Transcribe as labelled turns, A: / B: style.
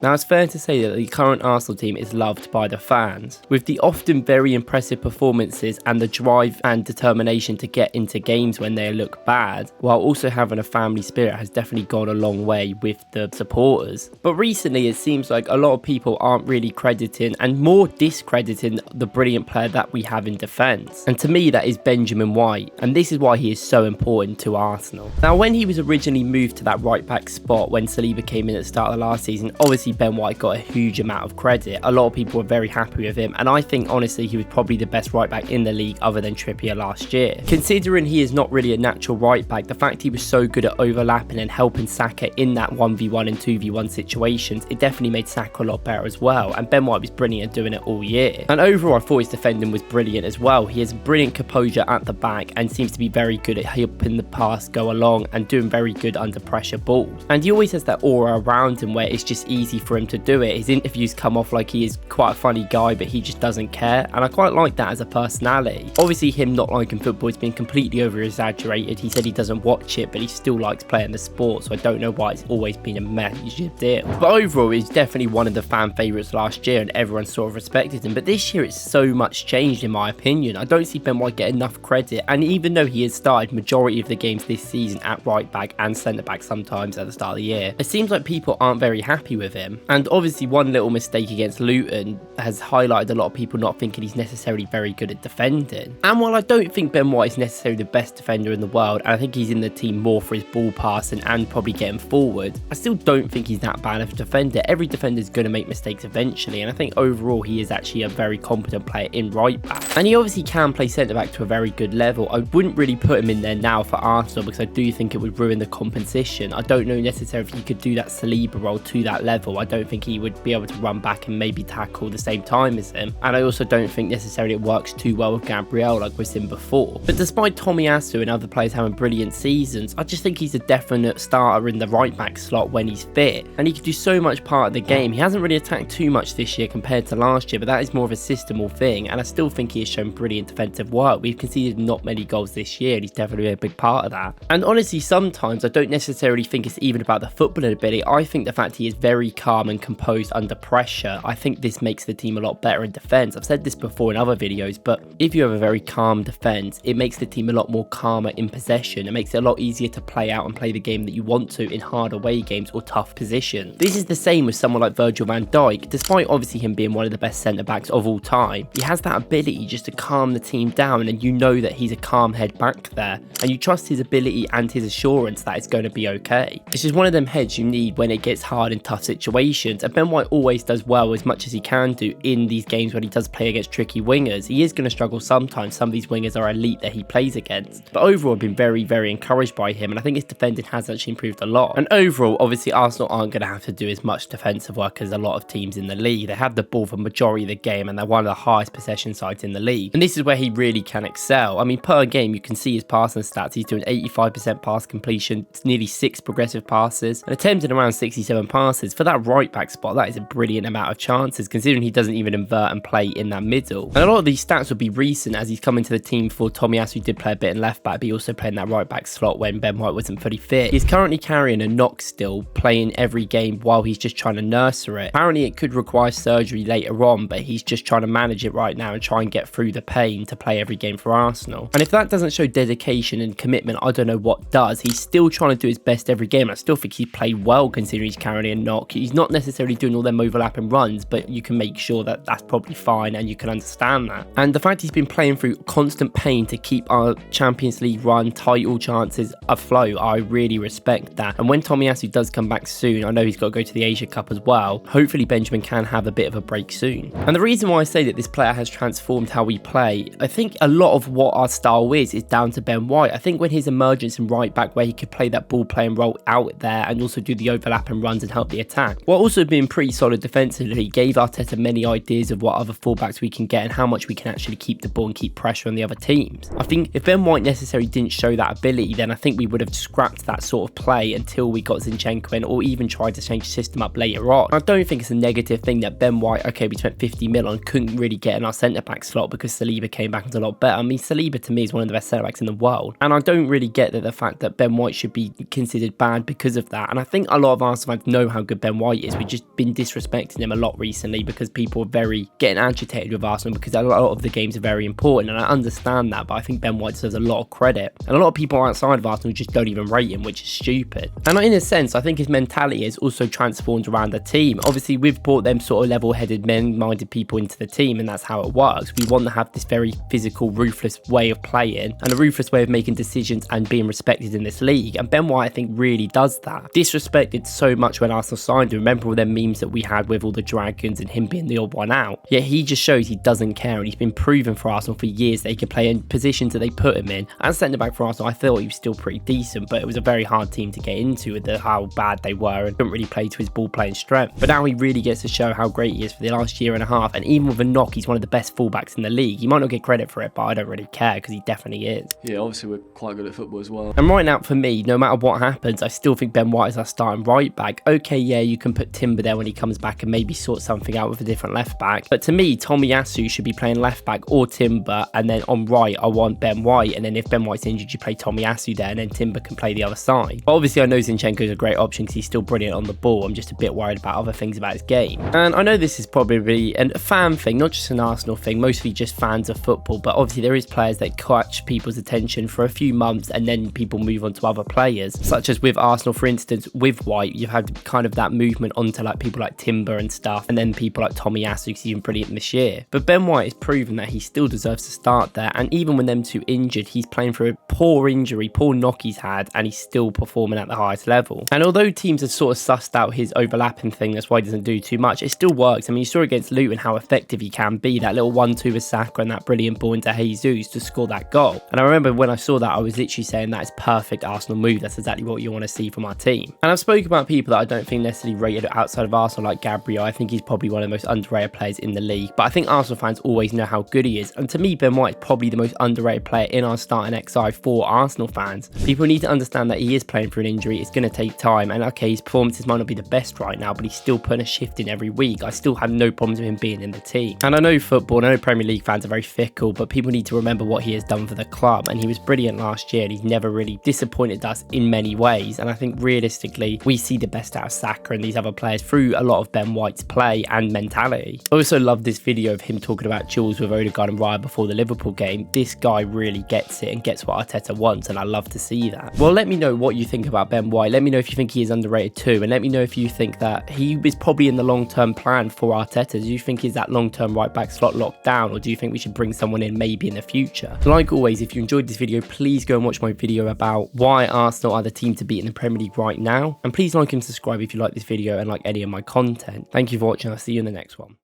A: Now, it's fair to say that the current Arsenal team is loved by the fans, with the often very impressive performances and the drive and determination to get into games when they look bad, while also having a family spirit has definitely gone a long way with the supporters. But recently, it seems like a lot of people aren't really crediting and more discrediting the brilliant player that we have in defence. And to me, that is Benjamin White, and this is why he is so important to Arsenal. Now, when he was originally moved to that right-back spot when Saliba came in at the start of the last season, obviously Ben White got a huge amount of credit. A lot of people were very happy with him, and I think honestly he was probably the best right back in the league other than Trippier last year. Considering he is not really a natural right back, the fact he was so good at overlapping and helping Saka in that 1v1 and 2v1 situations, it definitely made Saka a lot better as well, and Ben White was brilliant at doing it all year. And overall I thought his defending was brilliant as well. He has brilliant composure at the back and seems to be very good at helping the pass go along and doing very good under pressure balls. And he always has that aura around him where it's just easy for him to do it. His interviews come off like he is quite a funny guy, but he just doesn't care, and I quite like that as a personality. Obviously him not liking football has been completely over exaggerated. He said he doesn't watch it, but he still likes playing the sport, so I don't know why it's always been a major deal. But overall he's definitely one of the fan favourites last year and everyone sort of respected him, but this year it's so much changed in my opinion. I don't see Ben White get enough credit, and even though he has started majority of the games this season at right back and centre back sometimes at the start of the year, it seems like people aren't very happy with him. And obviously one little mistake against Luton has highlighted a lot of people not thinking he's necessarily very good at defending. And while I don't think Ben White is necessarily the best defender in the world, and I think he's in the team more for his ball passing and probably getting forward, I still don't think he's that bad of a defender. Every defender is going to make mistakes eventually, and I think overall he is actually a very competent player in right back. And he obviously can play centre back to a very good level. I wouldn't really put him in there now for Arsenal because I do think it would ruin the composition. I don't know necessarily if he could do that Saliba role to that level. I don't think he would be able to run back and maybe tackle at the same time as him, and I also don't think necessarily it works too well with Gabriel like we've seen before. But despite Tomiyasu and other players having brilliant seasons, I just think he's a definite starter in the right back slot when he's fit, and he can do so much part of the game. He hasn't really attacked too much this year compared to last year, but that is more of a systemal thing, and I still think he has shown brilliant defensive work. We've conceded not many goals this year and he's definitely a big part of that. And honestly sometimes I don't necessarily think it's even about the footballing ability. I think the fact he is very calm and composed under pressure, I think this makes the team a lot better in defence. I've said this before in other videos, but if you have a very calm defence, it makes the team a lot more calmer in possession. It makes it a lot easier to play out and play the game that you want to in hard away games or tough positions. This is the same with someone like Virgil van Dijk. Despite obviously him being one of the best centre backs of all time, he has that ability just to calm the team down, and you know that he's a calm head back there, and you trust his ability and his assurance that it's going to be okay. It's just one of them heads you need when it gets hard in tough situations, and Ben White always does well as much as he can do in these games when he does play against tricky wingers. He is going to struggle sometimes. Some of these wingers are elite that he plays against, but overall I've been very encouraged by him, and I think his defending has actually improved a lot. And overall obviously Arsenal aren't going to have to do as much defensive work as a lot of teams in the league. They have the ball for the majority of the game and they're one of the highest possession sides in the league, and this is where he really can excel. I mean, per game you can see his passing stats. He's doing 85% pass completion, nearly 6 progressive passes, and attempted around 67 passes. For that right back spot, that is a brilliant amount of chances considering he doesn't even invert and play in that middle. And a lot of these stats would be recent as he's come into the team for Tomiyasu did play a bit in left back, but he also played in that right back slot when Ben White wasn't fully fit. He's currently carrying a knock still, playing every game while he's just trying to nurture it. Apparently it could require surgery later on, but he's just trying to manage it right now and try and get through the pain to play every game for Arsenal. And if that doesn't show dedication and commitment, I don't know what does. He's still trying to do his best every game. I still think he played well considering he's carrying a knock. He's not necessarily doing all them overlapping runs, but you can make sure that that's probably fine and you can understand that. And the fact he's been playing through constant pain to keep our Champions League run title chances afloat, I really respect that. And when Tomiyasu does come back soon, I know he's got to go to the Asia Cup as well. Hopefully Benjamin can have a bit of a break soon. And the reason why I say that this player has transformed how we play, I think a lot of what our style is down to Ben White. I think when his emergence in right back where he could play that ball playing role out there and also do the overlapping runs and help the attack, while also being pretty solid defensively, gave Arteta many ideas of what other fullbacks we can get and how much we can actually keep the ball and keep pressure on the other teams. I think if Ben White necessarily didn't show that ability, then I think we would have scrapped that sort of play until we got Zinchenko in, or even tried to change the system up later on. I don't think it's a negative thing that Ben White, okay, we spent 50 mil on, couldn't really get in our centre-back slot because Saliba came back and was a lot better. I mean, Saliba to me is one of the best centre-backs in the world, and I don't really get that the fact that Ben White should be considered bad because of that. And I think a lot of Arsenal fans know how good Ben White White is we've just been disrespecting him a lot recently because people are very getting agitated with Arsenal because a lot of the games are very important, and I understand that, but I think Ben White deserves a lot of credit. And a lot of people outside of Arsenal just don't even rate him, which is stupid. And in a sense, I think his mentality has also transformed around the team. Obviously, we've brought them sort of level-headed, men-minded people into the team, and that's how it works. We want to have this very physical, ruthless way of playing and a ruthless way of making decisions and being respected in this league. And Ben White, I think, really does that. Disrespected so much when Arsenal signed him. Remember all them memes that we had with all the dragons and him being the odd one out? Yet he just shows he doesn't care, and he's been proven for Arsenal for years that he can play in positions that they put him in. As centre-back for Arsenal, I thought he was still pretty decent, but it was a very hard team to get into with how bad they were and couldn't really play to his ball-playing strength. But now he really gets to show how great he is for the last year and a half, and even with a knock, he's one of the best fullbacks in the league. He might not get credit for it, but I don't really care because he definitely is.
B: Yeah, obviously we're quite good at football as well.
A: And right now, for me, no matter what happens, I still think Ben White is our starting right back. Okay, yeah, you can put Timber there when he comes back and maybe sort something out with a different left back. But to me, Tomiyasu should be playing left back or Timber, and then on right, I want Ben White. And then if Ben White's injured, you play Tomiyasu there, and then Timber can play the other side. But obviously, I know Zinchenko's a great option because he's still brilliant on the ball. I'm just a bit worried about other things about his game. And I know this is probably a fan thing, not just an Arsenal thing, mostly just fans of football. But obviously, there is players that catch people's attention for a few months and then people move on to other players, such as with Arsenal, for instance. With White, you've had kind of that movement onto like people like Timber and stuff, and then people like Tomiyasu because he's been brilliant this year. But Ben White has proven that he still deserves to start there, and even when them two injured, he's playing through a poor injury, poor knock he's had, and he's still performing at the highest level. And although teams have sort of sussed out his overlapping thing, that's why he doesn't do too much, it still works. I mean, you saw against Luton how effective he can be, that little 1-2 with Saka and that brilliant ball into Jesus to score that goal. And I remember when I saw that, I was literally saying that is perfect Arsenal move. That's exactly what you want to see from our team. And I've spoken about people that I don't think necessarily rated outside of Arsenal, like Gabriel. I think he's probably one of the most underrated players in the league, but I think Arsenal fans always know how good he is. And to me, Ben White is probably the most underrated player in our starting XI for Arsenal fans. People need to understand that he is playing through an injury. It's going to take time, and okay, his performances might not be the best right now, but he's still putting a shift in every week. I still have no problems with him being in the team. And I know football, and I know Premier League fans are very fickle, but people need to remember what he has done for the club, and he was brilliant last year, and he's never really disappointed us in many ways. And I think realistically, we see the best out of Saka and these other players through a lot of Ben White's play and mentality. I also love this video of him talking about duels with Odegaard and Raya before the Liverpool game. This guy really gets it and gets what Arteta wants, and I love to see that. Well, let me know what you think about Ben White. Let me know if you think he is underrated too, and let me know if you think that he is probably in the long-term plan for Arteta. Do you think he's that long-term right-back slot locked down, or do you think we should bring someone in maybe in the future? Like always, if you enjoyed this video, please go and watch my video about why Arsenal are the team to beat in the Premier League right now, and please like and subscribe if you like this video and like any of my content. Thank you for watching. I'll see you in the next one.